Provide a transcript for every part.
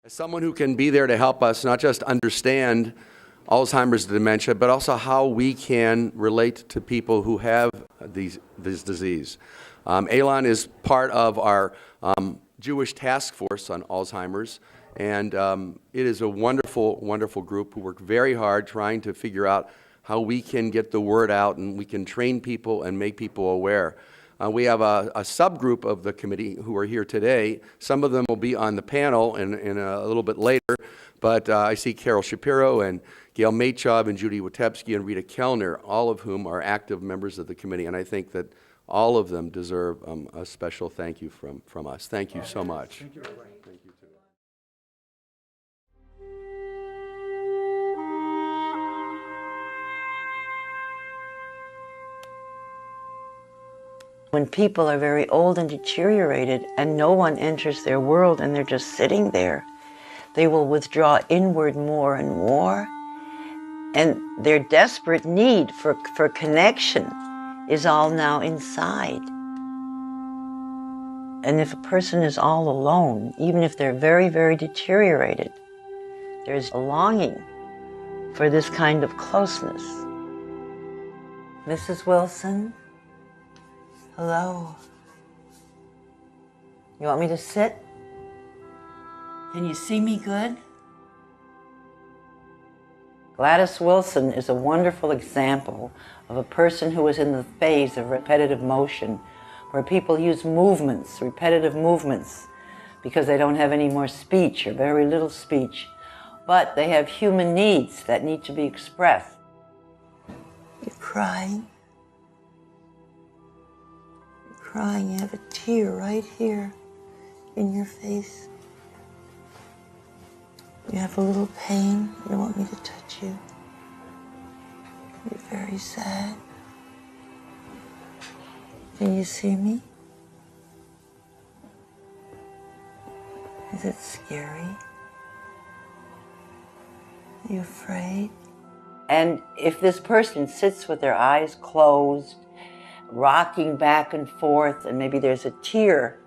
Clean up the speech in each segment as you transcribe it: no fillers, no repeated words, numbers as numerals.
As someone who can be there to help us not just understand Alzheimer's and dementia, but also how we can relate to people who have this disease. Alon is part of our Jewish task force on Alzheimer's, and it is a wonderful, wonderful group who work very hard trying to figure out how we can get the word out and we can train people and make people aware. We have a subgroup of the committee who are here today. Some of them will be on the panel in a little bit later, but I see Carol Shapiro and Gail Machov and Judy Witebsky and Rita Kellner, all of whom are active members of the committee, and I think that all of them deserve a special thank you from us. Thank you so much. Thank you. Thank you too. When people are very old and deteriorated and no one enters their world and they're just sitting there, they will withdraw inward more and more. And their desperate need for connection is all now inside. And if a person is all alone, even if they're very, very deteriorated, there's a longing for this kind of closeness. Mrs. Wilson? Hello. You want me to sit? Can you see me good? Gladys Wilson is a wonderful example of a person who is in the phase of repetitive motion, where people use movements, repetitive movements, because they don't have any more speech or very little speech, but they have human needs that need to be expressed. You're crying. Crying, you have a tear right here in your face. You have a little pain. You don't want me to touch you. You're very sad. Can you see me? Is it scary? Are you afraid? And if this person sits with their eyes closed, rocking back and forth, and maybe there's a tear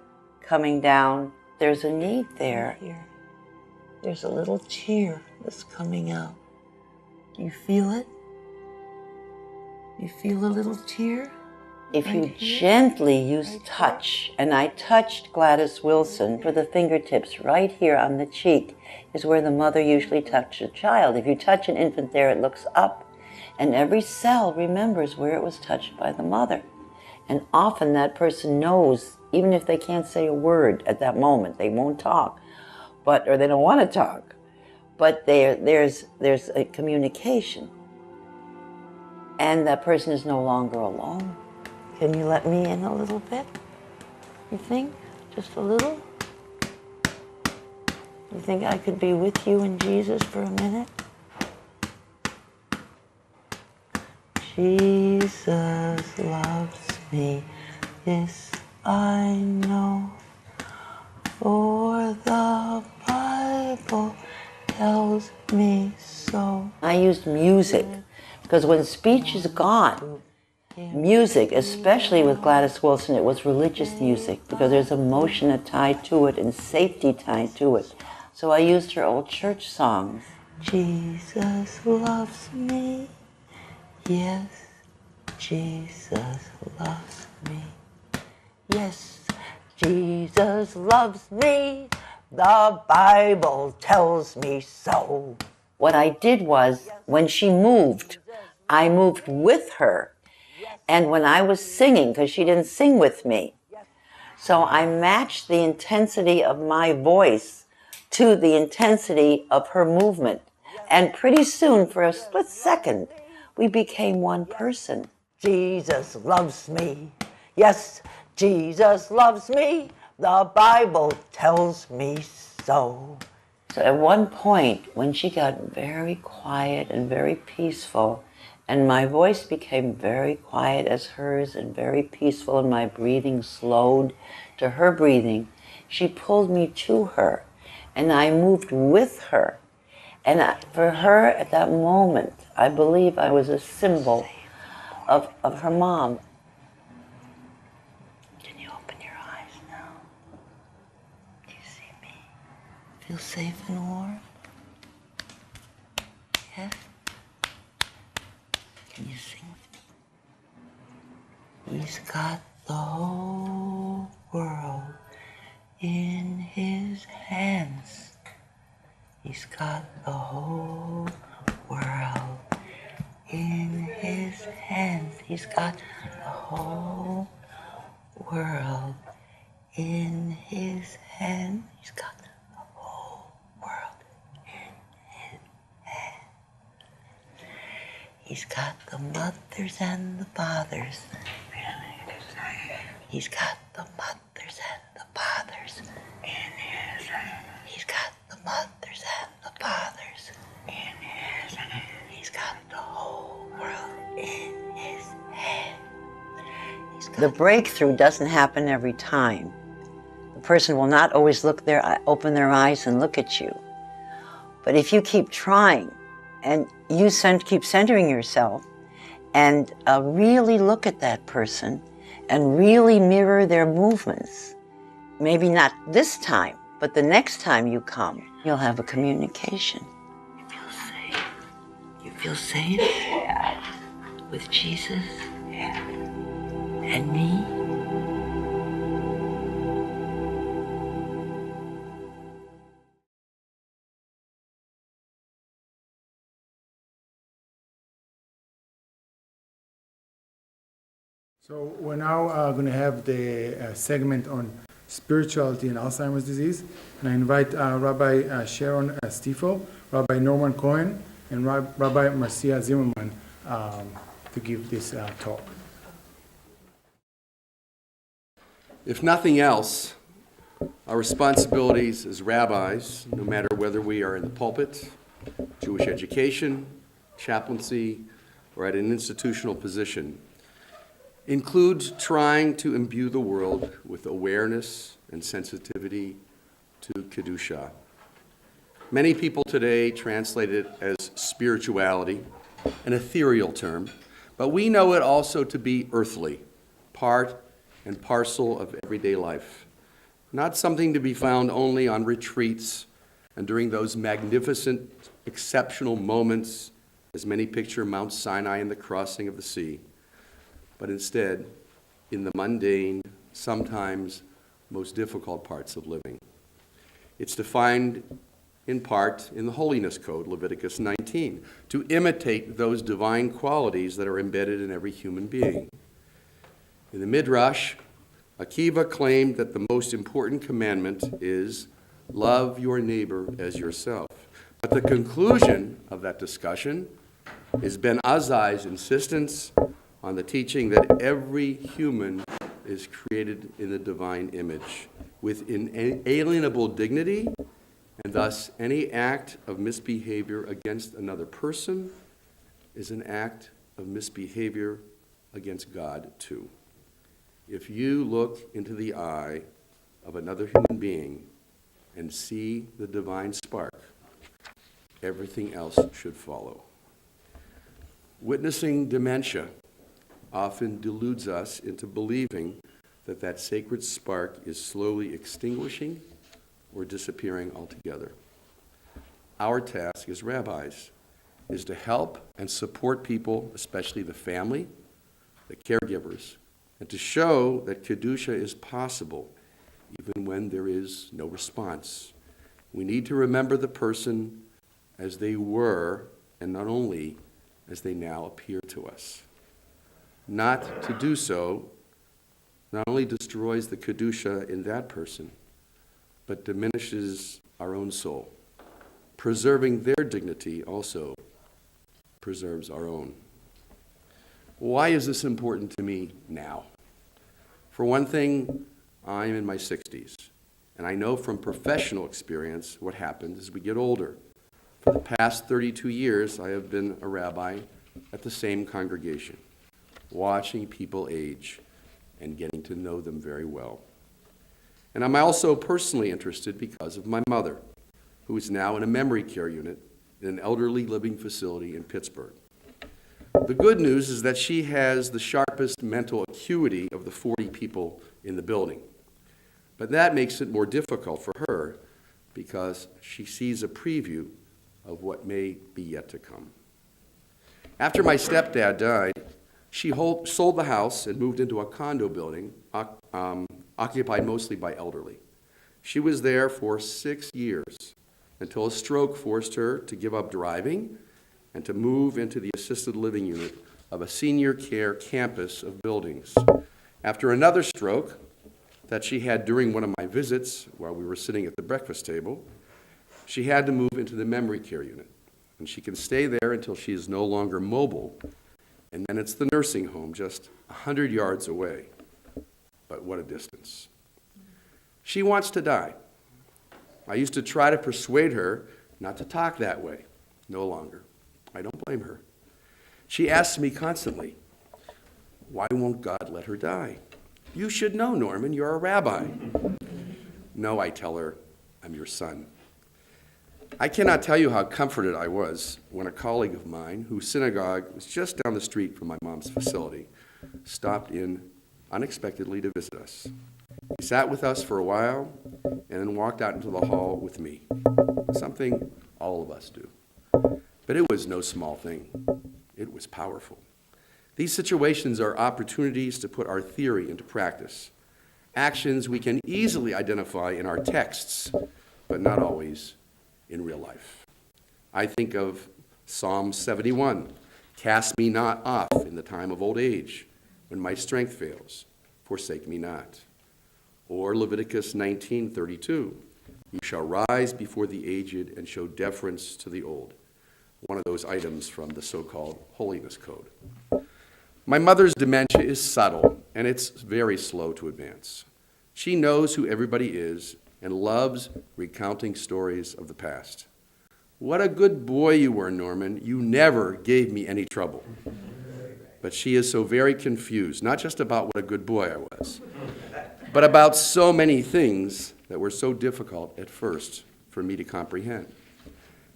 coming down, there's a need there. Here. There's a little tear that's coming out. Do you feel it? You feel a little tear? If you gently use touch, and I touched Gladys Wilson with the fingertips right here on the cheek, is where the mother usually touches a child. If you touch an infant there, it looks up, and every cell remembers where it was touched by the mother. And often that person knows, even if they can't say a word at that moment, they won't talk, or they don't want to talk, but there's a communication. And that person is no longer alone. Can you let me in a little bit? You think? Just a little? You think I could be with you and Jesus for a minute? Jesus loves me, yes, I know, for the Bible tells me so. I used music, because when speech is gone, music, especially with Gladys Wilson, it was religious music, because there's emotion tied to it and safety tied to it. So I used her old church songs. Jesus loves me, yes, Jesus loves me. Yes, Jesus loves me. The Bible tells me so. What I did was, when she moved, I moved with her. And when I was singing, because she didn't sing with me, so I matched the intensity of my voice to the intensity of her movement. And pretty soon, for a split second, we became one person. Jesus loves me. Yes, Jesus loves me. The Bible tells me so. So at one point, when she got very quiet and very peaceful, and my voice became very quiet as hers and very peaceful, and my breathing slowed to her breathing, she pulled me to her, and I moved with her. And for her, at that moment, I believe I was a symbol of her mom. Can you open your eyes now? Do you see me? Feel safe and warm? Yes? Can you sing with me? He's got the whole world in his hands. He's got the whole world in his hands. He's got the whole world in his hands. He's got the whole world in his hands. He's got the mothers and the fathers. He's got the mothers and the fathers in his hands. He's got the mothers and the fathers in his hands. He's got the whole world in his hands. The breakthrough doesn't happen every time. The person will not always open their eyes and look at you. But if you keep trying and you keep centering yourself and really look at that person and really mirror their movements, maybe not this time, but the next time you come, you'll have a communication. You feel safe? You feel safe? Yeah. With Jesus? Yeah. And me? So we're now going to have the segment on spirituality and Alzheimer's disease. And I invite Rabbi Sharon Stifel, Rabbi Norman Cohen, and Rabbi Marcia Zimmerman to give this talk. If nothing else, our responsibilities as rabbis, no matter whether we are in the pulpit, Jewish education, chaplaincy, or at an institutional position, includes trying to imbue the world with awareness and sensitivity to Kedusha. Many people today translate it as spirituality, an ethereal term, but we know it also to be earthly, part and parcel of everyday life, not something to be found only on retreats and during those magnificent, exceptional moments, as many picture Mount Sinai and the crossing of the sea, but instead in the mundane, sometimes most difficult parts of living. It's defined in part in the Holiness Code, Leviticus 19, to imitate those divine qualities that are embedded in every human being. In the Midrash, Akiva claimed that the most important commandment is love your neighbor as yourself. But the conclusion of that discussion is Ben Azai's insistence on the teaching that every human is created in the divine image with inalienable dignity, and thus any act of misbehavior against another person is an act of misbehavior against God too. If you look into the eye of another human being and see the divine spark, everything else should follow. Witnessing dementia often deludes us into believing that that sacred spark is slowly extinguishing or disappearing altogether. Our task as rabbis is to help and support people, especially the family, the caregivers, and to show that Kedusha is possible even when there is no response. We need to remember the person as they were, and not only as they now appear to us. Not to do so not only destroys the Kedusha in that person, but diminishes our own soul. Preserving their dignity also preserves our own. Why is this important to me now? For one thing, I'm in my 60s, and I know from professional experience what happens as we get older. For the past 32 years, I have been a rabbi at the same congregation, watching people age and getting to know them very well. And I'm also personally interested because of my mother, who is now in a memory care unit in an elderly living facility in Pittsburgh. The good news is that she has the sharpest mental acuity of the 40 people in the building. But that makes it more difficult for her because she sees a preview of what may be yet to come. After my stepdad died, she sold the house and moved into a condo building occupied mostly by elderly. She was there for 6 years until a stroke forced her to give up driving and to move into the assisted living unit of a senior care campus of buildings. After another stroke that she had during one of my visits while we were sitting at the breakfast table, she had to move into the memory care unit. And she can stay there until she is no longer mobile, and then it's the nursing home just 100 yards away. But what a distance. She wants to die. I used to try to persuade her not to talk that way. No longer. I don't blame her. She asks me constantly, why won't God let her die? You should know, Norman, you're a rabbi. No, I tell her, I'm your son. I cannot tell you how comforted I was when a colleague of mine, whose synagogue was just down the street from my mom's facility, stopped in unexpectedly to visit us. He sat with us for a while and then walked out into the hall with me, something all of us do. But it was no small thing. It was powerful. These situations are opportunities to put our theory into practice, actions we can easily identify in our texts, but not always in real life. I think of Psalm 71, cast me not off in the time of old age, when my strength fails, forsake me not. Or Leviticus 19:32, you shall rise before the aged and show deference to the old, one of those items from the so-called Holiness Code. My mother's dementia is subtle, and it's very slow to advance. She knows who everybody is and loves recounting stories of the past. What a good boy you were, Norman. You never gave me any trouble. But she is so very confused, not just about what a good boy I was, but about so many things that were so difficult at first for me to comprehend.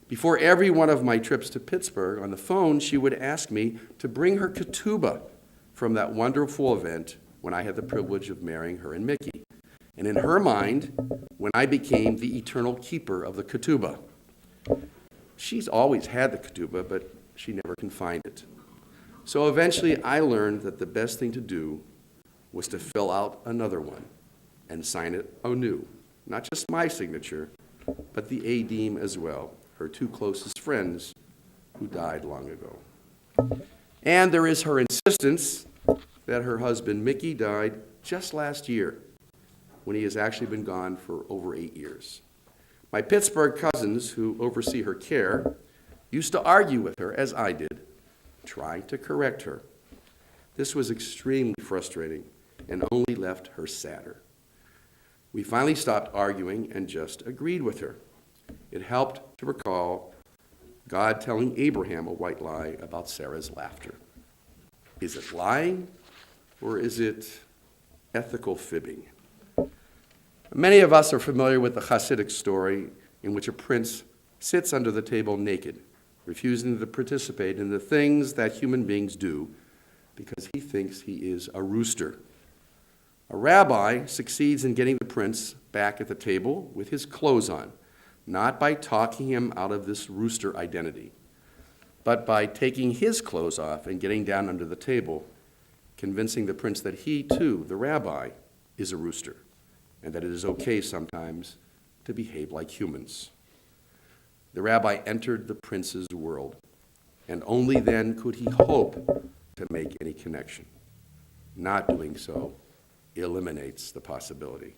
Before every one of my trips to Pittsburgh, on the phone, she would ask me to bring her ketubah from that wonderful event when I had the privilege of marrying her and Mickey. And in her mind, when I became the eternal keeper of the ketubah. She's always had the ketubah, but she never can find it. So eventually I learned that the best thing to do was to fill out another one and sign it anew. Not just my signature, but the Adim as well, her two closest friends who died long ago. And there is her insistence that her husband Mickey died just last year, when he has actually been gone for over 8 years. My Pittsburgh cousins, who oversee her care, used to argue with her, as I did, trying to correct her. This was extremely frustrating and only left her sadder. We finally stopped arguing and just agreed with her. It helped to recall God telling Abraham a white lie about Sarah's laughter. Is it lying, or is it ethical fibbing? Many of us are familiar with the Hasidic story in which a prince sits under the table naked, refusing to participate in the things that human beings do because he thinks he is a rooster. A rabbi succeeds in getting the prince back at the table with his clothes on, not by talking him out of this rooster identity, but by taking his clothes off and getting down under the table, convincing the prince that he, too, the rabbi, is a rooster, and that it is okay sometimes to behave like humans. The rabbi entered the prince's world, and only then could he hope to make any connection. Not doing so eliminates the possibility.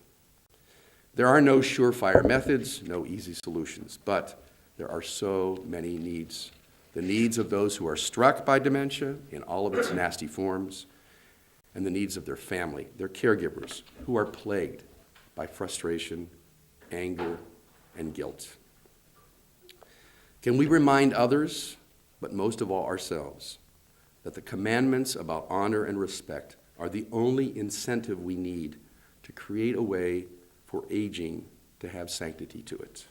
There are no surefire methods, no easy solutions, but there are so many needs. The needs of those who are struck by dementia in all of its nasty forms, and the needs of their family, their caregivers, who are plagued by frustration, anger, and guilt. Can we remind others, but most of all ourselves, that the commandments about honor and respect are the only incentive we need to create a way for aging to have sanctity to it?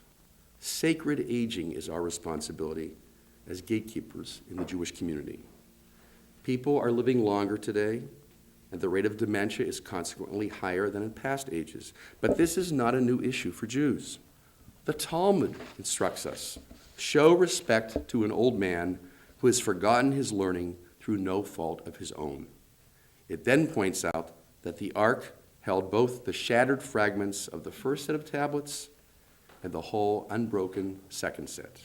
Sacred aging is our responsibility as gatekeepers in the Jewish community. People are living longer today, and the rate of dementia is consequently higher than in past ages. But this is not a new issue for Jews. The The Talmud instructs us, show respect to an old man who has forgotten his learning through no fault of his own. It then points out that the ark held both the shattered fragments of the first set of tablets and the whole unbroken second set.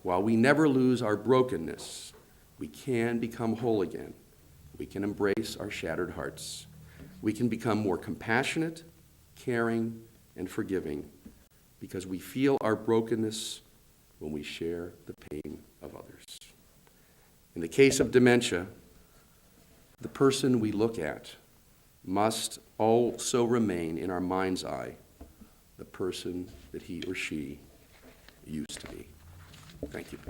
While we never lose our brokenness, we can become whole again. We can embrace our shattered hearts. We can become more compassionate, caring, and forgiving because we feel our brokenness when we share the pain of others. In the case of dementia, the person we look at must also remain in our mind's eye the person that he or she used to be. Thank you.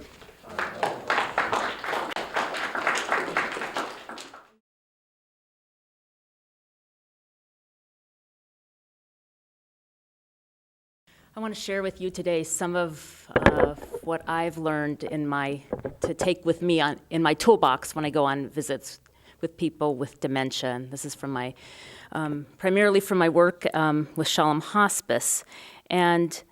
I want to share with you today some of what I've learned to take with me in my toolbox when I go on visits with people with dementia. And this is from primarily from my work with Shalom Hospice. And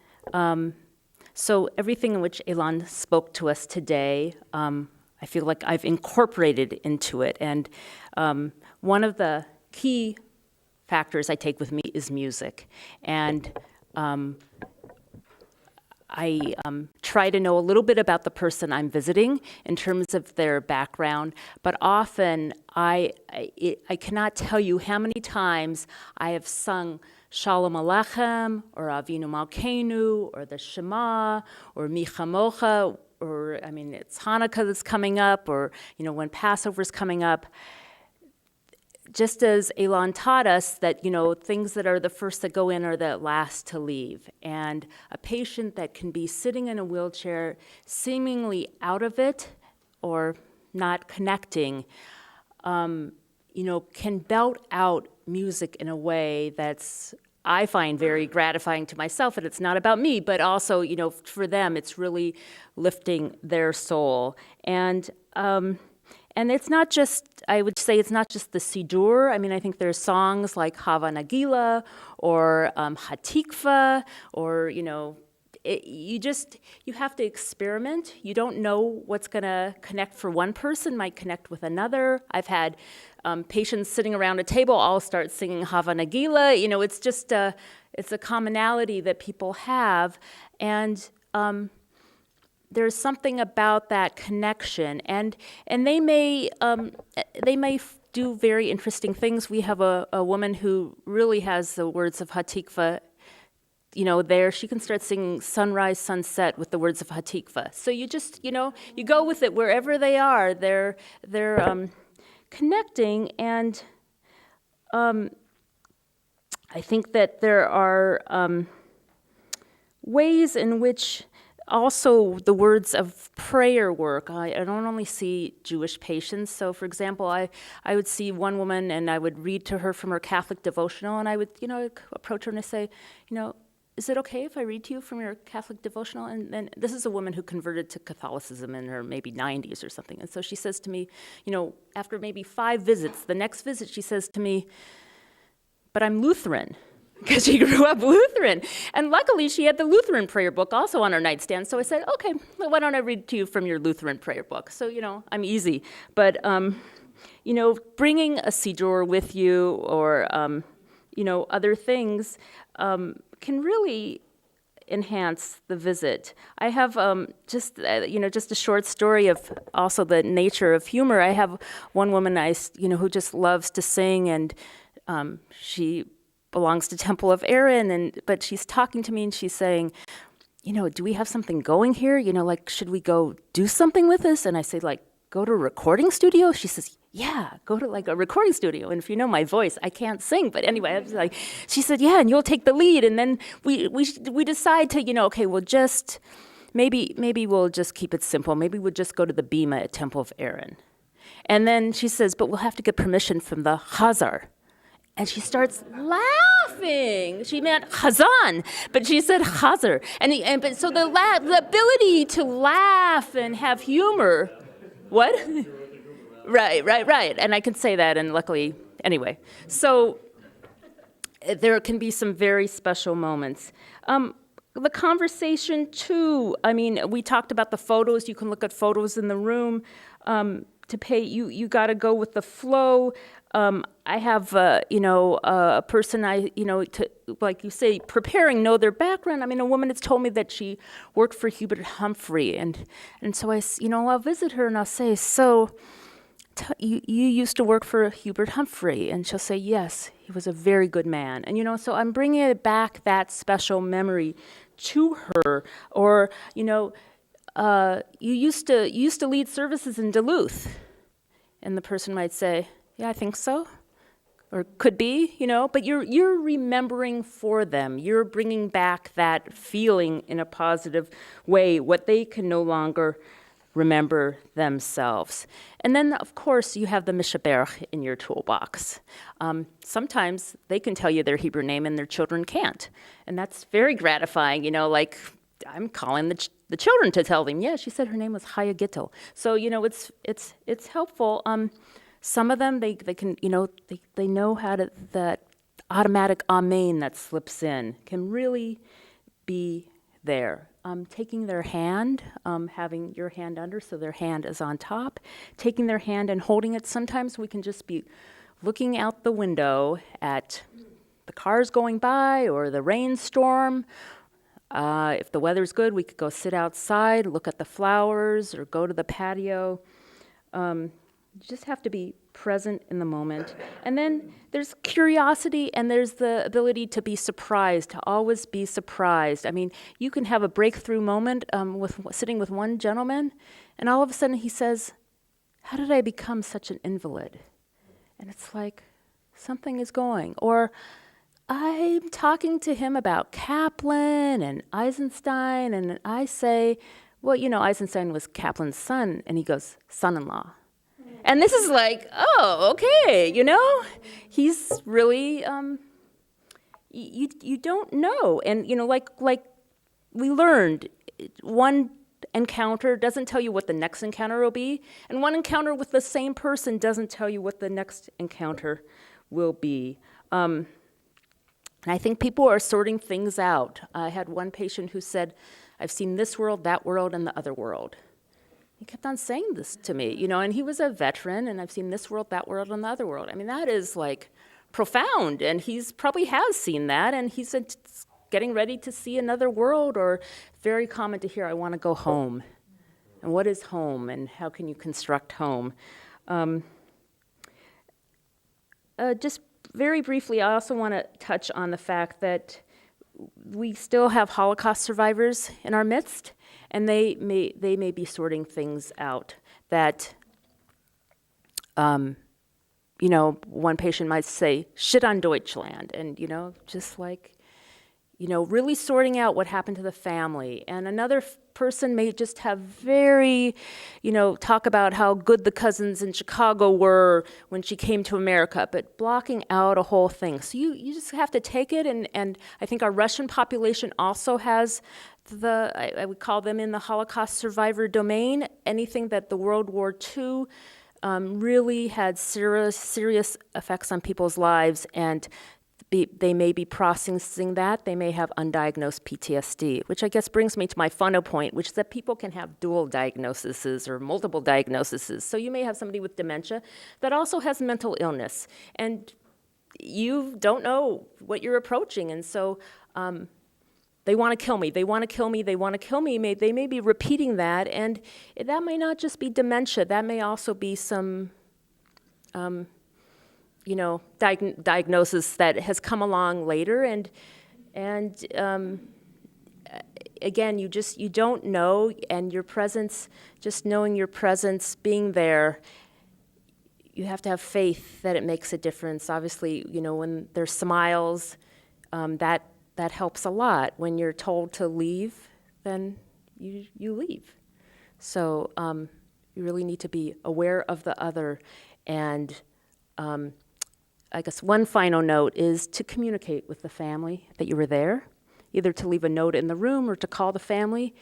so everything in which Elan spoke to us today, I feel like I've incorporated into it. And one of the key factors I take with me is music. And I try to know a little bit about the person I'm visiting in terms of their background, but often I cannot tell you how many times I have sung Shalom Aleichem, or Avinu Malkeinu, or the Shema, or Mi Chamocha, or, it's Hanukkah that's coming up, or, when Passover's coming up. Just as Elan taught us that, things that are the first that go in are the last to leave. And a patient that can be sitting in a wheelchair, seemingly out of it or not connecting, can belt out music in a way that's, I find, very gratifying to myself. And it's not about me, but also, for them, it's really lifting their soul. And it's not just, I would say it's not just the Sidur. I think there's songs like Hava Nagila or Hatikva, or, you have to experiment. You don't know what's going to connect for one person, might connect with another. I've had patients sitting around a table all start singing Hava Nagila. It's just it's a commonality that people have. And there's something about that connection, and they may do very interesting things. We have a woman who really has the words of Hatikva, there. She can start singing sunrise, sunset with the words of Hatikva. So you just, you go with it wherever they are. They're connecting, and I think that there are ways in which also the words of prayer work. I don't only see Jewish patients. So, for example, I would see one woman and I would read to her from her Catholic devotional, and I would, approach her and I say, is it okay if I read to you from your Catholic devotional? And then this is a woman who converted to Catholicism in her maybe 90s or something. And so she says to me, after maybe 5 visits, the next visit she says to me, but I'm Lutheran. Because she grew up Lutheran. And luckily, she had the Lutheran prayer book also on her nightstand. So I said, okay, well, why don't I read to you from your Lutheran prayer book? So, I'm easy. But, bringing a Siddur with you or, other things can really enhance the visit. I have just a short story of also the nature of humor. I have one woman who just loves to sing, and she belongs to Temple of Aaron, but she's talking to me and she's saying, do we have something going here? Should we go do something with this? And I say, go to a recording studio? She says, yeah, go to a recording studio. And if you know my voice, I can't sing. But anyway, I was she said, yeah, and you'll take the lead. And then we decide to, okay, we'll just, maybe we'll just keep it simple. Maybe we'll just go to the Bima at Temple of Aaron. And then she says, but we'll have to get permission from the Chazar. And she starts laughing. She meant Chazan, but she said Chazar. But so the ability to laugh and have humor. What? Right. And I can say that, and luckily, anyway. So there can be some very special moments. the conversation too. I mean, we talked about the photos. You can look at photos in the room. To pay, you got to go with the flow. I have, a person like you say, preparing, know their background. I mean, a woman has told me that she worked for Hubert Humphrey, and so I'll visit her and I'll say, so you used to work for Hubert Humphrey, and she'll say, yes, he was a very good man, and so I'm bringing it back, that special memory to her, or you used to lead services in Duluth, and the person might say, yeah, I think so, or could be, but you're remembering for them. You're bringing back that feeling in a positive way, what they can no longer remember themselves. And then, of course, you have the Mishaberach in your toolbox. Sometimes they can tell you their Hebrew name and their children can't, and that's very gratifying, like I'm calling the children to tell them, yeah, she said her name was Chaya Gittel. So, it's helpful. Some of them, they can, they know how to, that automatic amen that slips in can really be there. Taking their hand, having your hand under so their hand is on top, taking their hand and holding it. Sometimes we can just be looking out the window at the cars going by or the rainstorm. If the weather's good, we could go sit outside, look at the flowers, or go to the patio. You just have to be present in the moment. And then there's curiosity and there's the ability to be surprised, to always be surprised. I mean, you can have a breakthrough moment sitting with one gentleman, and all of a sudden he says, how did I become such an invalid? And it's like, something is going. Or I'm talking to him about Kaplan and Eisenstein, and I say, well, Eisenstein was Kaplan's son, and he goes, son-in-law. And this is like, oh, okay, he's really, you don't know. And, like we learned, one encounter doesn't tell you what the next encounter will be, and one encounter with the same person doesn't tell you what the next encounter will be. And I think people are sorting things out. I had one patient who said, I've seen this world, that world, and the other world. He kept on saying this to me, and he was a veteran, and I've seen this world, that world, and the other world. I mean, that is like profound, and he's probably has seen that, and he's getting ready to see another world, or very common to hear, I want to go home. And what is home, and how can you construct home? Just very briefly, I also want to touch on the fact that we still have Holocaust survivors in our midst, and they may be sorting things out that, one patient might say, shit on Deutschland, and, just like, really sorting out what happened to the family. And another person may just have very, talk about how good the cousins in Chicago were when she came to America, but blocking out a whole thing. So you just have to take it, and I think our Russian population also has I would call them in the Holocaust survivor domain, anything that the World War II really had serious effects on people's lives, and they may be processing that. They may have undiagnosed PTSD, which I guess brings me to my final point, which is that people can have dual diagnoses or multiple diagnoses. So you may have somebody with dementia that also has mental illness, and you don't know what you're approaching, and so they want to kill me, they want to kill me, they want to kill me. They may be repeating that, and that may not just be dementia. That may also be some diagnosis that has come along later, and again, you don't know, and your presence, just knowing your presence, being there, you have to have faith that it makes a difference. Obviously, when there's smiles, that helps a lot. When you're told to leave, then you leave. So you really need to be aware of the other, and I guess one final note is to communicate with the family that you were there, either to leave a note in the room or to call the family,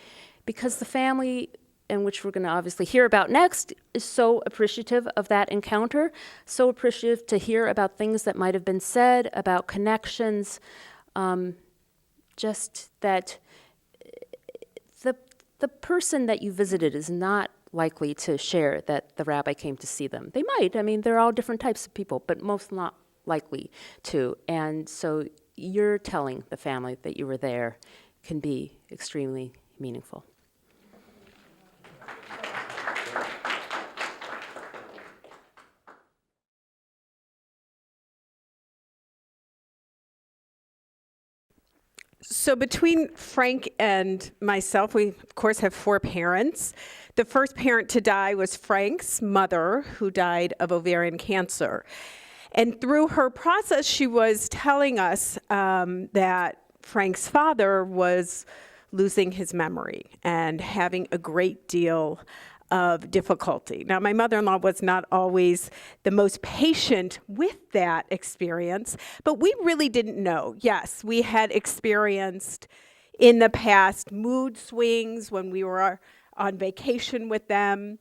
because the family, and which we're going to obviously hear about next, is so appreciative of that encounter, so appreciative to hear about things that might have been said, about connections, just that the person that you visited is not likely to share that the rabbi came to see them. They might. I mean, they're all different types of people, but most not likely to. And so you're telling the family that you were there can be extremely meaningful. So between Frank and myself, we, of course, have 4 parents. The first parent to die was Frank's mother, who died of ovarian cancer. And through her process, she was telling us that Frank's father was losing his memory and having a great deal of difficulty. Now, my mother-in-law was not always the most patient with that experience, but we really didn't know. Yes, we had experienced in the past mood swings when we were on vacation with them,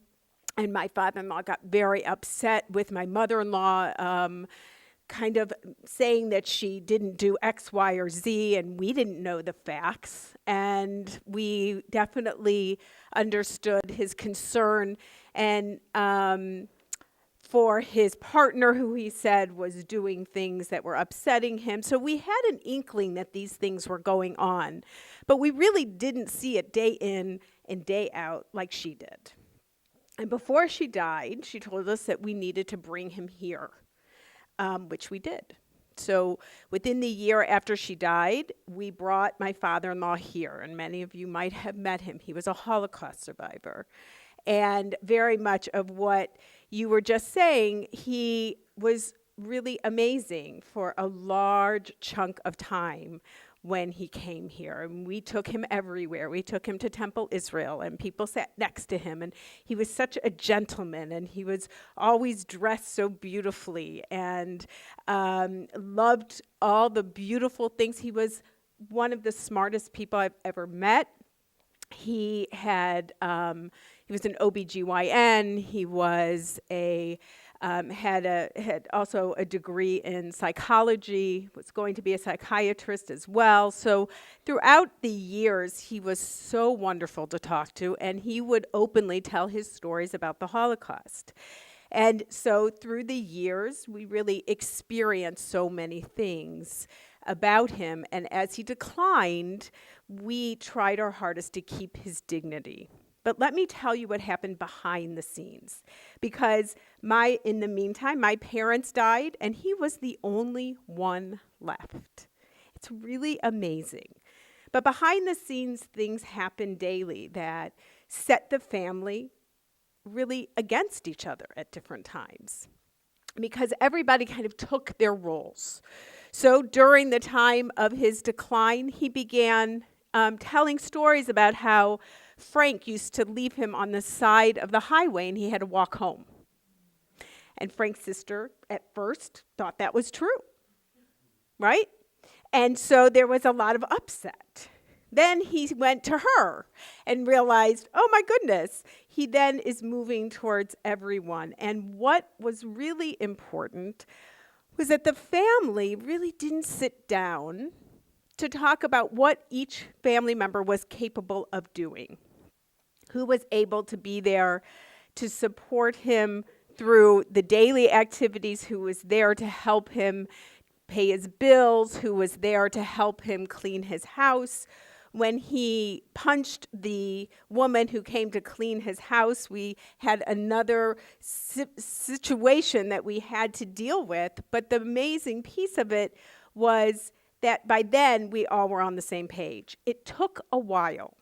and my father-in-law got very upset with my mother-in-law, kind of saying that she didn't do X, Y, or Z, and we didn't know the facts. And we definitely understood his concern and for his partner, who he said was doing things that were upsetting him. So we had an inkling that these things were going on, but we really didn't see it day in and day out like she did. And before she died, she told us that we needed to bring him here, which we did. So within the year after she died, we brought my father-in-law here, and many of you might have met him. He was a Holocaust survivor. And very much of what you were just saying, he was really amazing for a large chunk of time when he came here. And we took him everywhere. We took him to Temple Israel, and people sat next to him. And he was such a gentleman, and he was always dressed so beautifully and loved all the beautiful things. He was one of the smartest people I've ever met. He had he was an OBGYN. He was had also a degree in psychology, was going to be a psychiatrist as well. So throughout the years, he was so wonderful to talk to, and he would openly tell his stories about the Holocaust. And so through the years, we really experienced so many things about him. And as he declined, we tried our hardest to keep his dignity. But let me tell you what happened behind the scenes. Because in the meantime, my parents died, and he was the only one left. It's really amazing. But behind the scenes, things happen daily that set the family really against each other at different times, because everybody kind of took their roles. So during the time of his decline, he began telling stories about how Frank used to leave him on the side of the highway and he had to walk home. And Frank's sister at first thought that was true, right? And so there was a lot of upset. Then he went to her and realized, oh my goodness, he then is moving towards everyone. And what was really important was that the family really didn't sit down to talk about what each family member was capable of doing, who was able to be there to support him through the daily activities, who was there to help him pay his bills, who was there to help him clean his house. When he punched the woman who came to clean his house, we had another situation that we had to deal with. But the amazing piece of it was that by then we all were on the same page. It took a while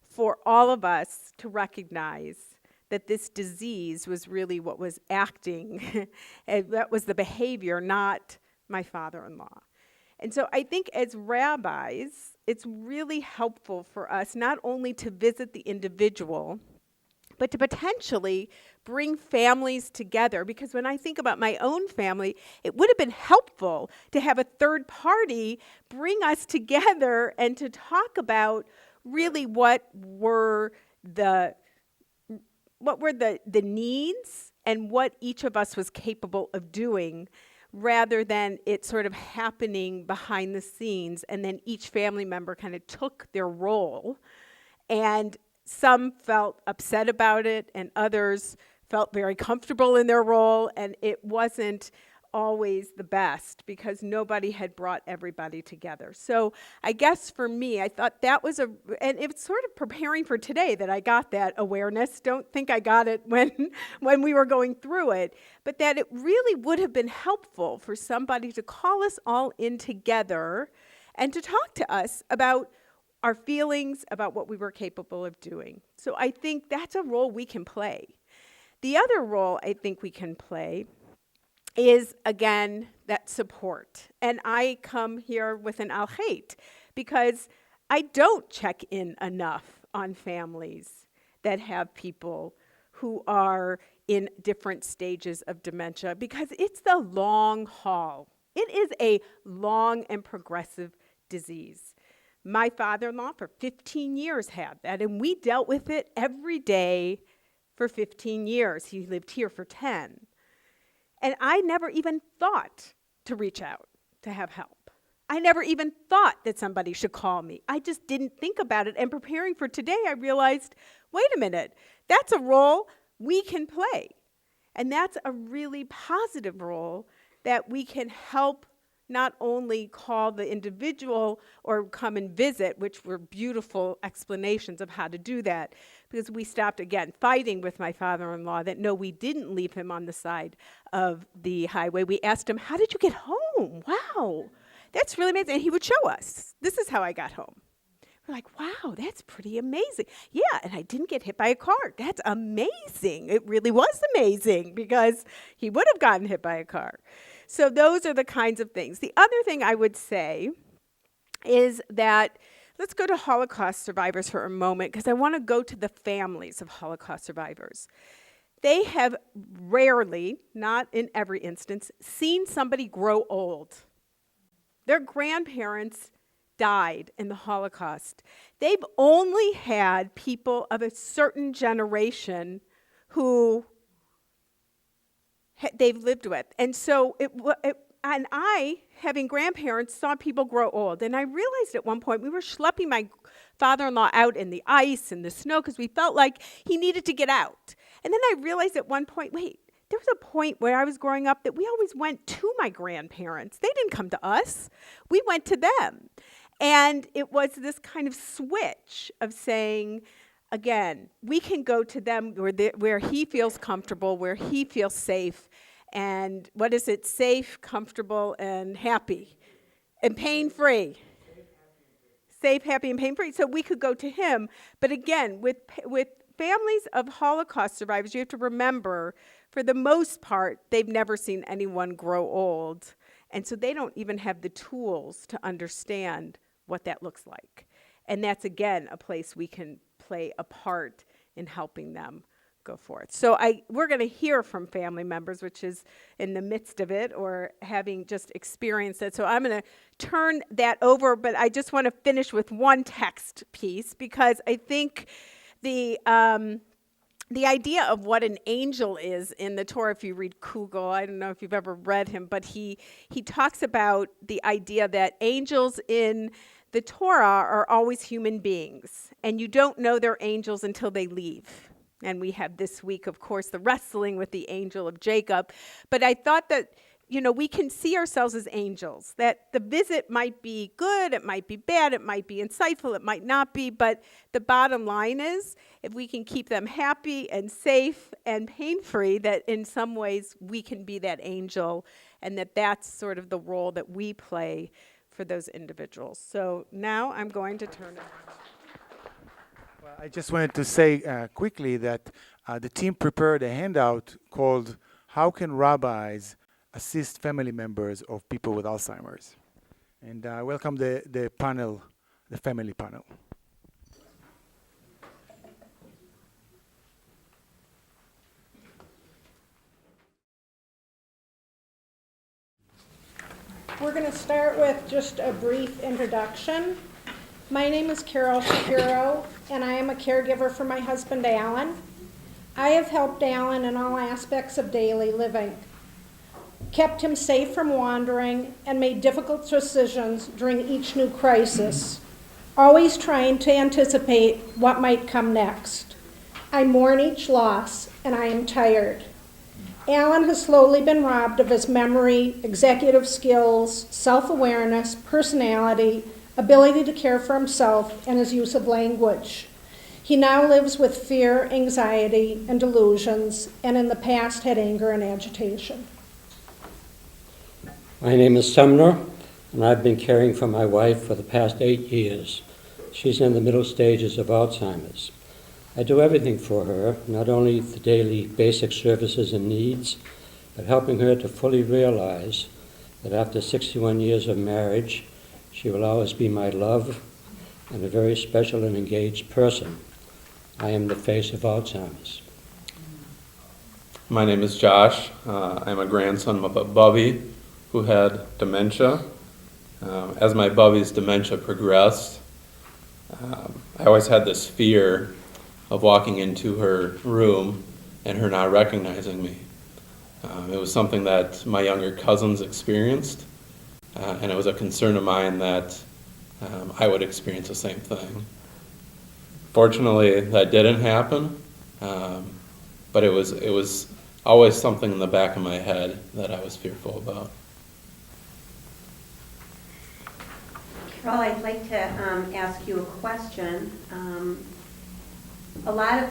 for all of us to recognize that this disease was really what was acting, and that was the behavior, not my father-in-law. And so I think as rabbis, it's really helpful for us not only to visit the individual, but to potentially bring families together. Because when I think about my own family, it would have been helpful to have a third party bring us together and to talk about really what were the needs and what each of us was capable of doing, rather than it sort of happening behind the scenes, and then each family member kind of took their role, and some felt upset about it, and others felt very comfortable in their role, and it wasn't always the best because nobody had brought everybody together. So I guess for me, I thought that was and it's sort of preparing for today that I got that awareness. Don't think I got it when we were going through it, but that it really would have been helpful for somebody to call us all in together and to talk to us about our feelings, about what we were capable of doing. So I think that's a role we can play. The other role I think we can play is, again, that support. And I come here with an al-hate because I don't check in enough on families that have people who are in different stages of dementia because it's the long haul. It is a long and progressive disease. My father-in-law for 15 years had that, and we dealt with it every day for 15 years. He lived here for 10. And I never even thought to reach out to have help. I never even thought that somebody should call me. I just didn't think about it. And preparing for today, I realized, wait a minute, that's a role we can play. And that's a really positive role that we can help not only call the individual or come and visit, which were beautiful explanations of how to do that, because we stopped, again, fighting with my father-in-law that, no, we didn't leave him on the side of the highway. We asked him, how did you get home? Wow, that's really amazing. And he would show us, this is how I got home. We're like, wow, that's pretty amazing. Yeah, and I didn't get hit by a car. That's amazing. It really was amazing because he would have gotten hit by a car. So those are the kinds of things. The other thing I would say is that, let's go to Holocaust survivors for a moment, because I want to go to the families of Holocaust survivors. They have rarely, not in every instance, seen somebody grow old. Their grandparents died in the Holocaust. They've only had people of a certain generation who they've lived with. And so, and I, having grandparents, saw people grow old. And I realized at one point, we were schlepping my father-in-law out in the ice and the snow because we felt like he needed to get out. And then I realized at one point, wait, there was a point where I was growing up that we always went to my grandparents. They didn't come to us. We went to them. And it was this kind of switch of saying, again, we can go to them where he feels comfortable, where he feels safe, and what is it? Safe, comfortable, and happy, and pain-free. Safe, happy, and pain-free. So we could go to him. But again, with families of Holocaust survivors, you have to remember, for the most part, they've never seen anyone grow old. And so they don't even have the tools to understand what that looks like. And that's, again, a place we can play a part in helping them go forth. So we're going to hear from family members, which is in the midst of it or having just experienced it. So I'm going to turn that over, but I just want to finish with one text piece because I think the idea of what an angel is in the Torah, if you read Kugel, I don't know if you've ever read him, but he talks about the idea that angels in the Torah are always human beings, and you don't know they're angels until they leave. And we have this week, of course, the wrestling with the angel of Jacob. But I thought that, we can see ourselves as angels, that the visit might be good, it might be bad, it might be insightful, it might not be, but the bottom line is, if we can keep them happy and safe and pain-free, that in some ways we can be that angel, and that's sort of the role that we play for those individuals. So now I'm going to turn it. Well, I just wanted to say quickly that the team prepared a handout called "How Can Rabbis Assist Family Members of People with Alzheimer's?" And I welcome the panel, the family panel. We're going to start with just a brief introduction. My name is Carol Shapiro, and I am a caregiver for my husband, Alan. I have helped Alan in all aspects of daily living. kept him safe from wandering, and made difficult decisions during each new crisis, always trying to anticipate what might come next. I mourn each loss, and I am tired. Alan has slowly been robbed of his memory, executive skills, self-awareness, personality, ability to care for himself, and his use of language. He now lives with fear, anxiety, and delusions, and in the past had anger and agitation. My name is Sumner, and I've been caring for my wife for the past 8 years. She's in the middle stages of Alzheimer's. I do everything for her, not only the daily basic services and needs, but helping her to fully realize that after 61 years of marriage, she will always be my love and a very special and engaged person. I am the face of Alzheimer's. My name is Josh. I'm a grandson of a Bubby who had dementia. As my Bubby's dementia progressed, I always had this fear of walking into her room and her not recognizing me. It was something that my younger cousins experienced, and it was a concern of mine that I would experience the same thing. Fortunately, that didn't happen, but it was always something in the back of my head that I was fearful about. Carol, I'd like to ask you a question. There's a lot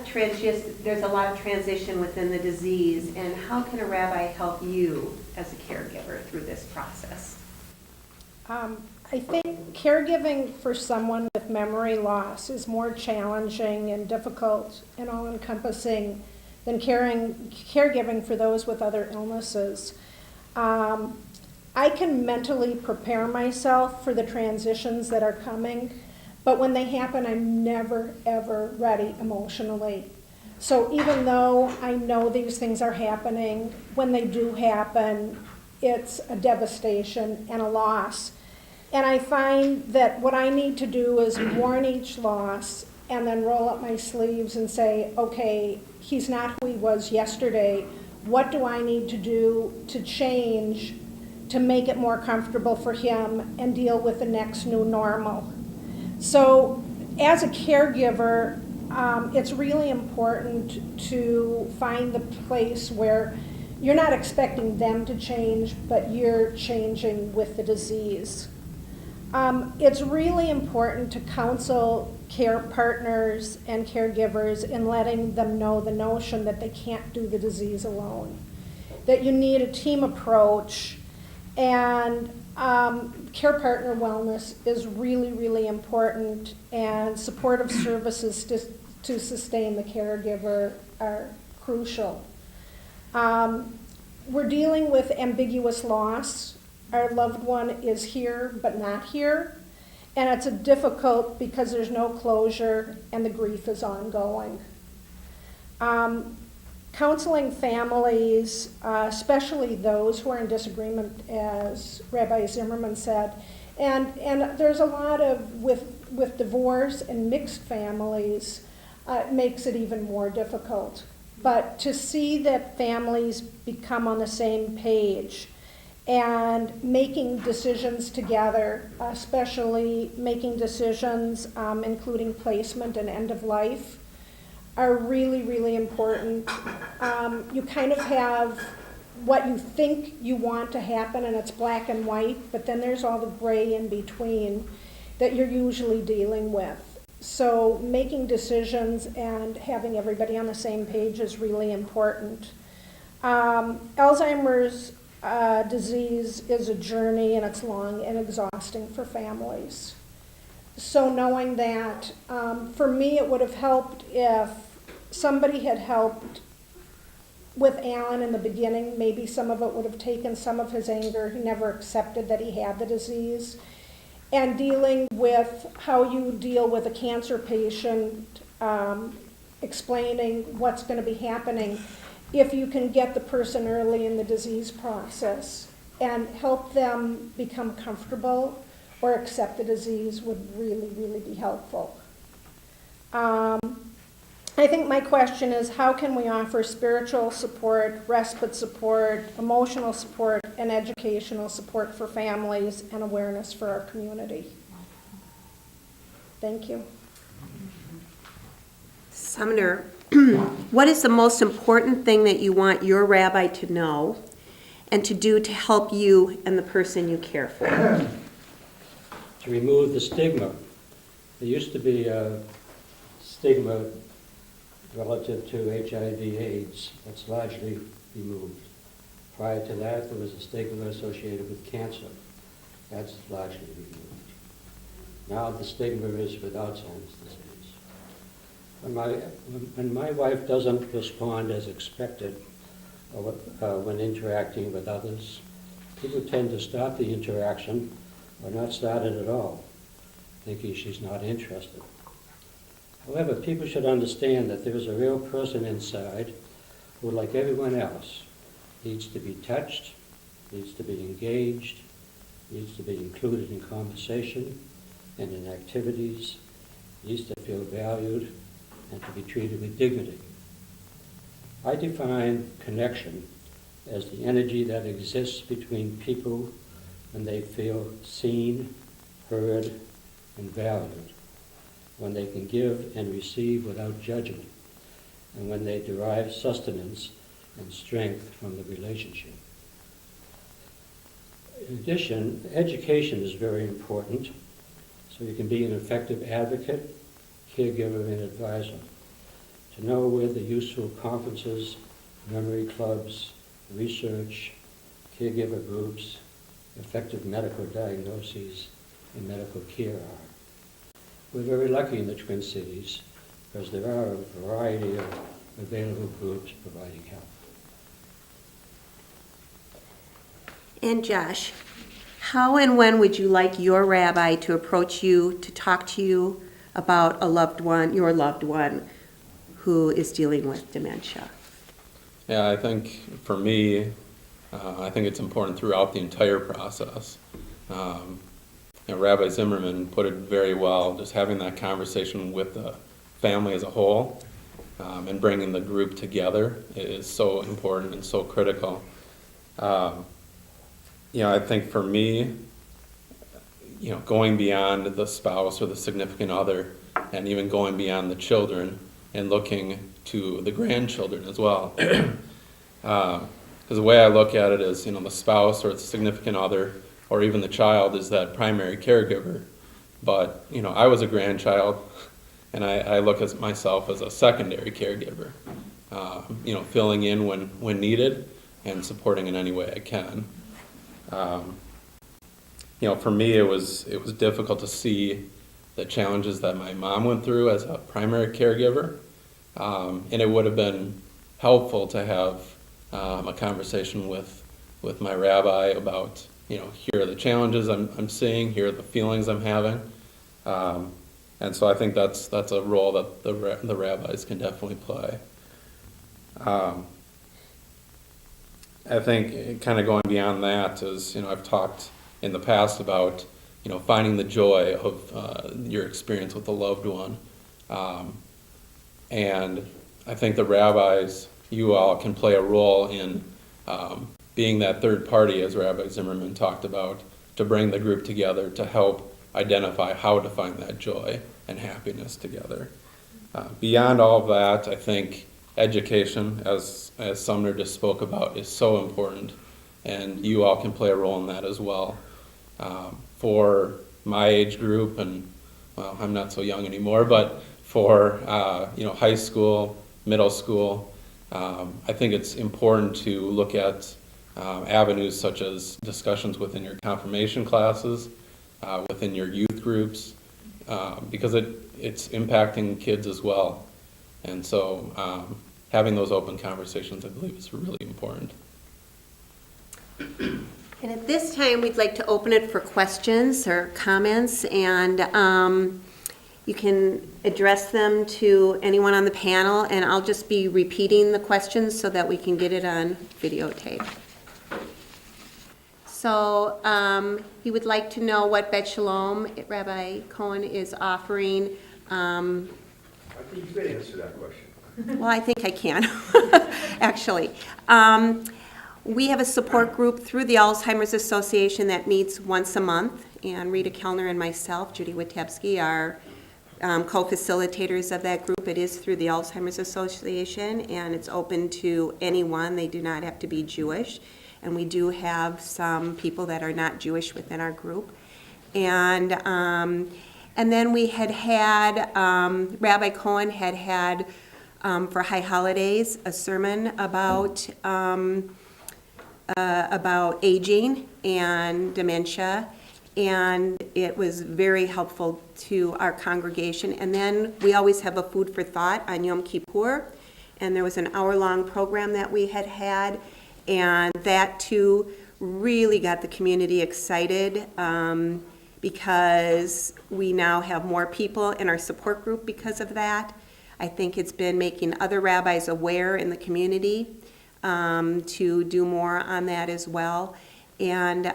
of transition within the disease, and how can a rabbi help you as a caregiver through this process? I think caregiving for someone with memory loss is more challenging and difficult and all-encompassing than caregiving for those with other illnesses. I can mentally prepare myself for the transitions that are coming, but when they happen, I'm never, ever ready emotionally. So even though I know these things are happening, when they do happen, it's a devastation and a loss. And I find that what I need to do is mourn each loss and then roll up my sleeves and say, okay, he's not who he was yesterday. What do I need to do to change to make it more comfortable for him and deal with the next new normal? So as a caregiver, it's really important to find the place where you're not expecting them to change, but you're changing with the disease. It's really important to counsel care partners and caregivers in letting them know the notion that they can't do the disease alone, that you need a team approach, and care partner wellness is really, really important, and supportive services to sustain the caregiver are crucial. We're dealing with ambiguous loss. Our loved one is here but not here, and it's difficult because there's no closure and the grief is ongoing. Counseling families, especially those who are in disagreement, as Rabbi Zimmerman said, and there's a lot of, with divorce and mixed families, it makes it even more difficult. But to see that families become on the same page and making decisions together, especially making decisions including placement and end of life, are really, really important. You kind of have what you think you want to happen, and it's black and white, but then there's all the gray in between that you're usually dealing with. So making decisions and having everybody on the same page is really important. Alzheimer's disease is a journey, and it's long and exhausting for families. So knowing that, for me it would have helped if somebody had helped with Alan in the beginning. Maybe some of it would have taken some of his anger. He never accepted that he had the disease. And dealing with how you deal with a cancer patient, explaining what's going to be happening, if you can get the person early in the disease process and help them become comfortable or accept the disease would really, really be helpful. I think my question is, how can we offer spiritual support, respite support, emotional support, and educational support for families and awareness for our community? Thank you. Sumner, what is the most important thing that you want your rabbi to know and to do to help you and the person you care for? To remove the stigma. There used to be a stigma relative to HIV/AIDS. That's largely removed. Prior to that, there was a stigma associated with cancer. That's largely removed. Now the stigma is with Alzheimer's disease. When my wife doesn't respond as expected when interacting with others, people tend to stop the interaction or not start it at all, thinking she's not interested. However, people should understand that there is a real person inside who, like everyone else, needs to be touched, needs to be engaged, needs to be included in conversation and in activities, needs to feel valued and to be treated with dignity. I define connection as the energy that exists between people when they feel seen, heard, and valued, when they can give and receive without judgment, and when they derive sustenance and strength from the relationship. In addition, education is very important, so you can be an effective advocate, caregiver, and advisor. To know where the useful conferences, memory clubs, research, caregiver groups, effective medical diagnoses, and medical care are. We're very lucky in the Twin Cities because there are a variety of available groups providing help. And Josh, how and when would you like your rabbi to approach you to talk to you about a loved one, your loved one, who is dealing with dementia? Yeah, I think for me, I think it's important throughout the entire process. Rabbi Zimmerman put it very well, just having that conversation with the family as a whole and bringing the group together is so important and so critical. I think for me, going beyond the spouse or the significant other and even going beyond the children and looking to the grandchildren as well. Because the way I look at it is, the spouse or the significant other or even the child is that primary caregiver. But, I was a grandchild and I look at myself as a secondary caregiver, filling in when needed and supporting in any way I can. For me, it was difficult to see the challenges that my mom went through as a primary caregiver, and it would have been helpful to have a conversation with my rabbi about, here are the challenges I'm seeing, here are the feelings I'm having, and so I think that's a role that the rabbis can definitely play. I think kind of going beyond that is, I've talked in the past about, finding the joy of your experience with a loved one. And I think the rabbis, you all can play a role in being that third party, as Rabbi Zimmerman talked about, to bring the group together to help identify how to find that joy and happiness together. Beyond all of that, I think education, as Sumner just spoke about, is so important, and you all can play a role in that as well. For my age group, and well, I'm not so young anymore, but for high school, middle school, I think it's important to look at avenues such as discussions within your confirmation classes, within your youth groups, because it's impacting kids as well. And so having those open conversations, I believe, is really important. And at this time, we'd like to open it for questions or comments, and you can address them to anyone on the panel, and I'll just be repeating the questions so that we can get it on videotape. So he would like to know what Bet Shalom Rabbi Cohen is offering. I think you could answer that question. Well, I think I can, actually. We have a support group through the Alzheimer's Association that meets once a month, and Rita Kellner and myself, Judy Witebski, are co-facilitators of that group. It is through the Alzheimer's Association, and it's open to anyone. They do not have to be Jewish, and we do have some people that are not Jewish within our group. And then we had Rabbi Cohen had for High Holidays a sermon about aging and dementia, and it was very helpful to our congregation. And then we always have a food for thought on Yom Kippur, and there was an hour-long program that we had, and that too really got the community excited, because we now have more people in our support group because of that. I think it's been making other rabbis aware in the community to do more on that as well. And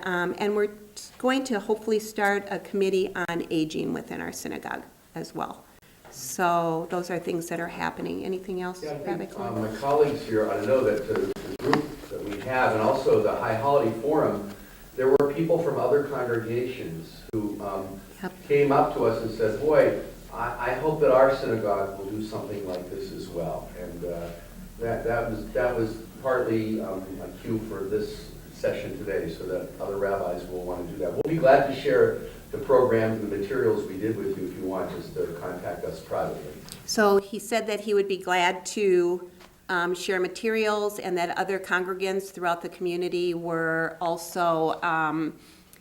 we're going to hopefully start a committee on aging within our synagogue as well. So those are things that are happening. Anything else, Yeah, I Rabbi think, Cohen? my colleagues here ought to know that the group that we have, and also the High Holiday Forum, there were people from other congregations who came up to us and said, boy, I hope that our synagogue will do something like this as well. And that was partly a cue for this session today, so that other rabbis will want to do that. We'll be glad to share the programs and the materials we did with you if you want, just to contact us privately. So he said that he would be glad to share materials, and that other congregants throughout the community were also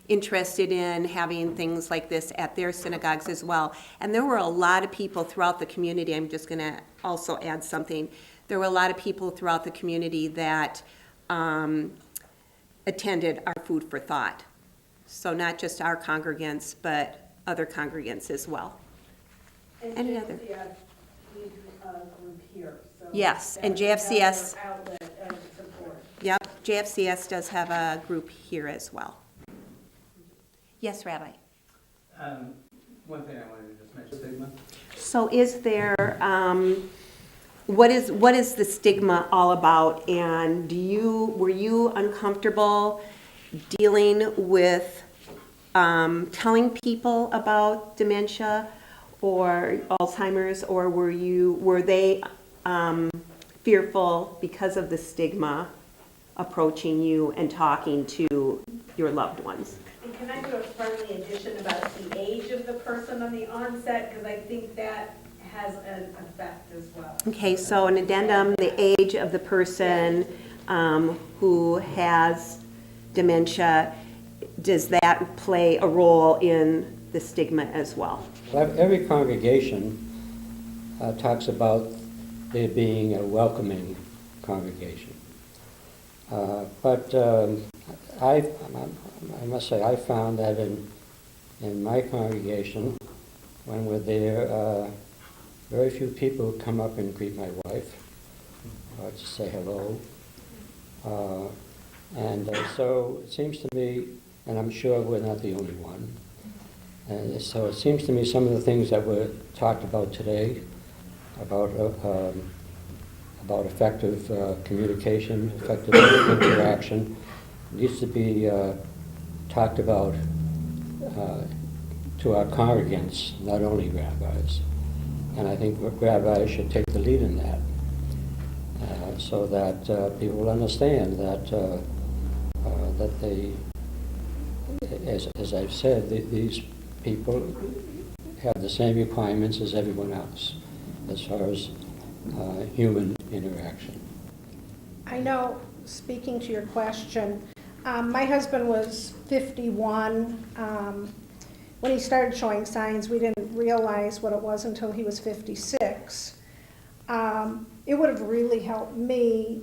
interested in having things like this at their synagogues as well. And there were a lot of people throughout the community. I'm just going to also add something. There were a lot of people throughout the community that attended our Food for Thought. So not just our congregants, but other congregants as well. And Any other? Group here. So Yes, and JFCS. Outlet and support. Yep, JFCS does have a group here as well. Yes, Rabbi? One thing I wanted to just mention, stigma. So is there, what is the stigma all about? And were you uncomfortable dealing with telling people about dementia or Alzheimer's, or were they fearful because of the stigma approaching you and talking to your loved ones? And can I do a friendly addition about the age of the person on the onset? Because I think that has an effect as well. Okay, so an addendum, the age of the person who has dementia, does that play a role in the stigma as well? Every congregation talks about there being a welcoming congregation. But I must say, I found that in my congregation, when we're there, very few people come up and greet my wife or to say hello. So it seems to me, and I'm sure we're not the only one, and so it seems to me some of the things that were talked about today, about effective communication, effective interaction, needs to be talked about to our congregants, not only rabbis. And I think rabbis should take the lead in that, so that people will understand that that they, as I've said, these people have the same requirements as everyone else as far as human interaction. I know, speaking to your question, my husband was 51. When he started showing signs, we didn't realize what it was until he was 56. It would have really helped me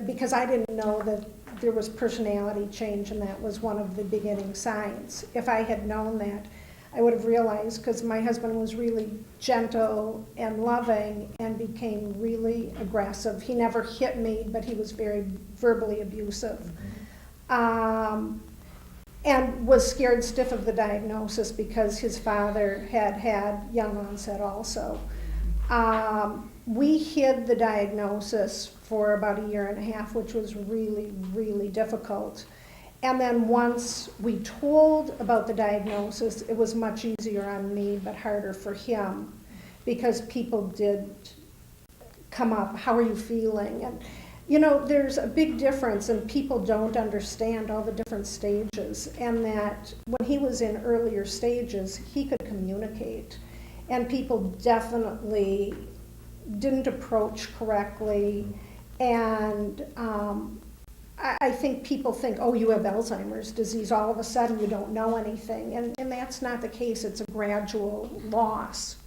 because I didn't know that there was personality change, and that was one of the beginning signs. If I had known that, I would have realized, because my husband was really gentle and loving and became really aggressive. He never hit me, but he was very verbally abusive. And was scared stiff of the diagnosis because his father had young onset also. We hid the diagnosis for about a year and a half, which was really, really difficult. And then once we told about the diagnosis, it was much easier on me, but harder for him, because people did come up, how are you feeling? And, you know, there's a big difference, and people don't understand all the different stages, and that when he was in earlier stages, he could communicate. And people definitely didn't approach correctly, and I think people think, oh, you have Alzheimer's disease, all of a sudden you don't know anything, and that's not the case. It's a gradual loss.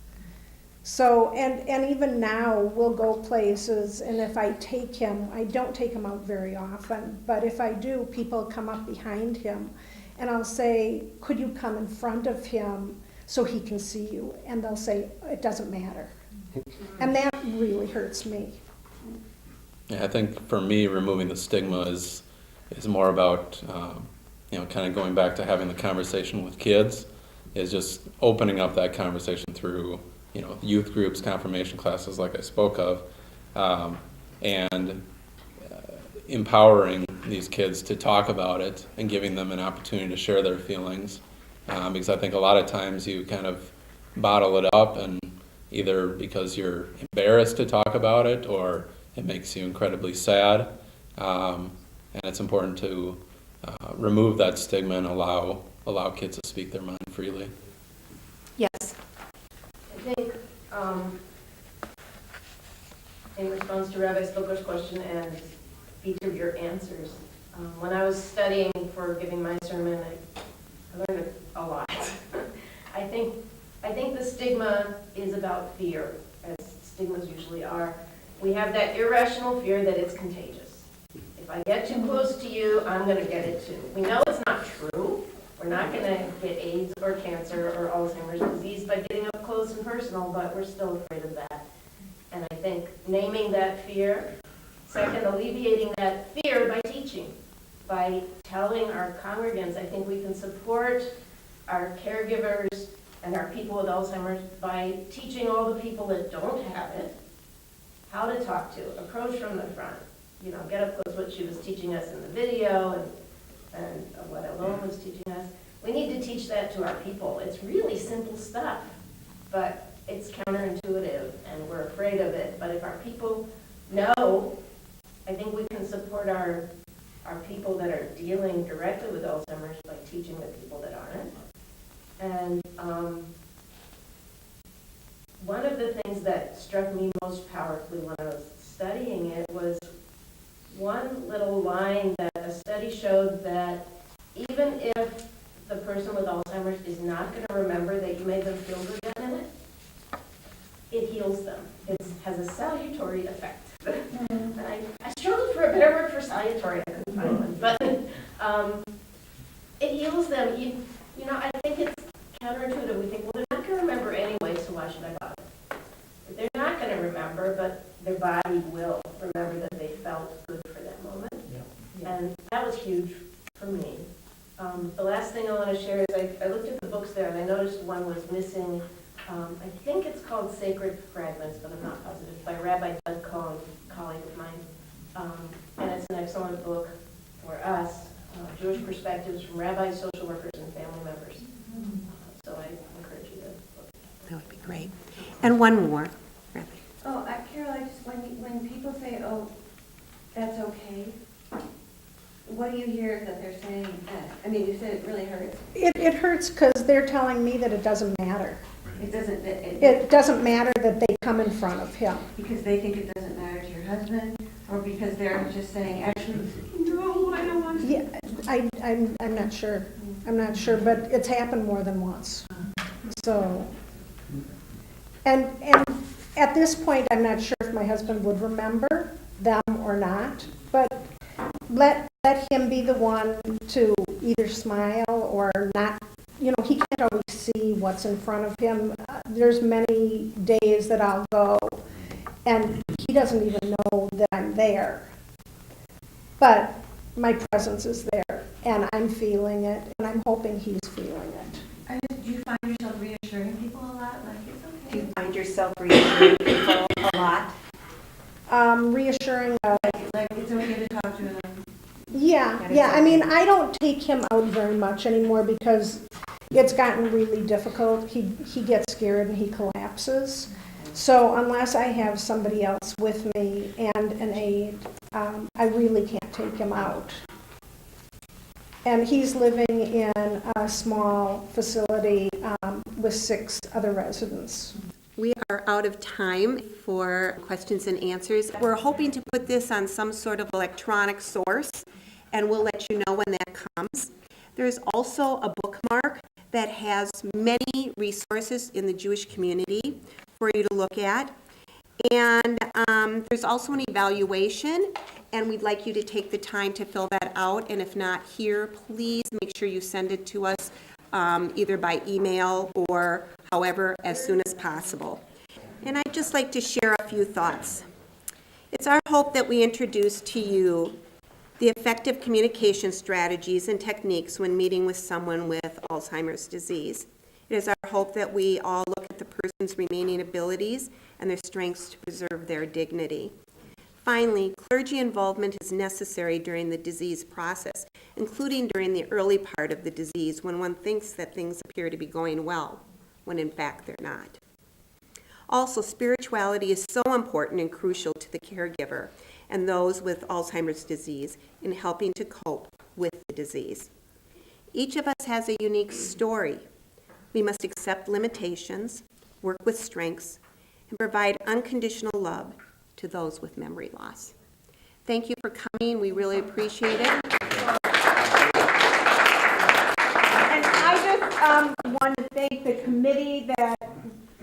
So, and even now, we'll go places, and if I take him, I don't take him out very often, but if I do, people come up behind him, and I'll say, could you come in front of him so he can see you? And they'll say, it doesn't matter. And that really hurts me. Yeah, I think for me, removing the stigma is more about, kind of going back to having the conversation with kids, is just opening up that conversation through, youth groups, confirmation classes like I spoke of, and empowering these kids to talk about it and giving them an opportunity to share their feelings. Because I think a lot of times you kind of bottle it up, and either because you're embarrassed to talk about it or it makes you incredibly sad. And it's important to remove that stigma and allow kids to speak their mind freely. Yes. I think in response to Rabbi Stoker's question and each of your answers, when I was studying for giving my sermon, I learned a lot. I think the stigma is about fear, as stigmas usually are. We have that irrational fear that it's contagious. If I get too close to you, I'm going to get it too. We know it's not true. We're not going to get AIDS or cancer or Alzheimer's disease by getting up close and personal, but we're still afraid of that. And I think naming that fear, second, alleviating that fear by teaching, by telling our congregants. I think we can support our caregivers and our people with Alzheimer's by teaching all the people that don't have it how to talk to, approach from the front, get up close, what she was teaching us in the video and what Alon was teaching us. We need to teach that to our people. It's really simple stuff, but it's counterintuitive and we're afraid of it. But if our people know, I think we can support our people that are dealing directly with Alzheimer's by teaching the people that aren't. And one of the things that struck me most powerfully when I was studying it was one little line that a study showed that even if the person with Alzheimer's is not going to remember that you made them feel good that minute, it heals them. It has a salutary effect. And I struggled for a better word for salutary, I couldn't find one, but it heals them. I think it's counterintuitive. We think, well, they're not going to remember anyway, so why should I bother? But they're not going to remember, but their body will remember that they felt good for that moment. Yeah. And that was huge for me. The last thing I want to share is I looked at the books there, and I noticed one was missing. I think it's called Sacred Fragments, but I'm not positive, by Rabbi Doug Cohen, a colleague of mine. And it's an excellent book for us, Jewish perspectives from rabbis, social workers, and family members. So I encourage you to look at that. That would be great. And one more, Rabbi. Oh, Carol, when people say, oh, that's okay, what do you hear that they're saying? I mean, you said it really hurts. It hurts because they're telling me that it doesn't matter. It doesn't. It doesn't matter that they come in front of him. Because they think it doesn't matter to your husband, or because they're just saying, actually, no, I don't want to. Yeah, I'm not sure. I'm not sure, but it's happened more than once. So, and at this point, I'm not sure if my husband would remember them or not, but let him be the one to either smile or not. He can't always see what's in front of him. There's many days that I'll go, and he doesn't even know that I'm there. But my presence is there, and I'm feeling it, and I'm hoping he's feeling it. Do you find yourself reassuring people a lot? Like, it's okay? Do you find yourself reassuring people a lot? Reassuring, Like it's okay to talk to them? yeah, I mean, I don't take him out very much anymore because it's gotten really difficult. He gets scared and he collapses. So unless I have somebody else with me and an aide, I really can't take him out. And he's living in a small facility with 6 other residents. We are out of time for questions and answers. We're hoping to put this on some sort of electronic source, and we'll let you know when that comes. There's also a bookmark that has many resources in the Jewish community for you to look at. And there's also an evaluation, and we'd like you to take the time to fill that out. And if not here, please make sure you send it to us either by email or however, as soon as possible. And I'd just like to share a few thoughts. It's our hope that we introduce to you the effective communication strategies and techniques when meeting with someone with Alzheimer's disease. It is our hope that we all look at the person's remaining abilities and their strengths to preserve their dignity. Finally, clergy involvement is necessary during the disease process, including during the early part of the disease when one thinks that things appear to be going well, when in fact they're not. Also, spirituality is so important and crucial to the caregiver and those with Alzheimer's disease in helping to cope with the disease. Each of us has a unique story. We must accept limitations, work with strengths, and provide unconditional love to those with memory loss. Thank you for coming. We really appreciate it. And I just want to thank the committee that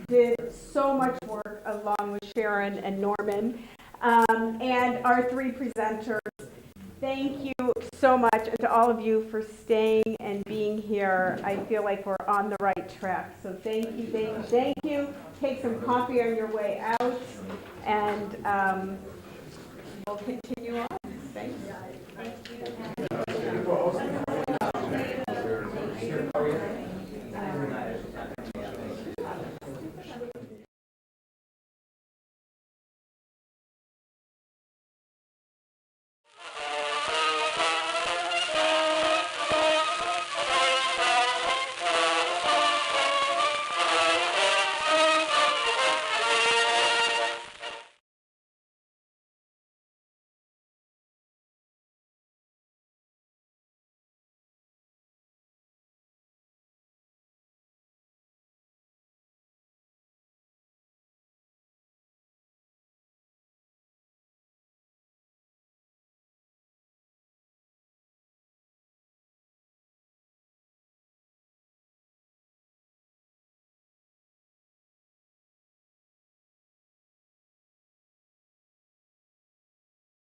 did so much work along with Sharon and Norman, and our 3 presenters. Thank you so much, and to all of you for staying and being here. I feel like we're on the right track. So thank you, thank you, thank you. Take some coffee on your way out, and we'll continue on. Thank you.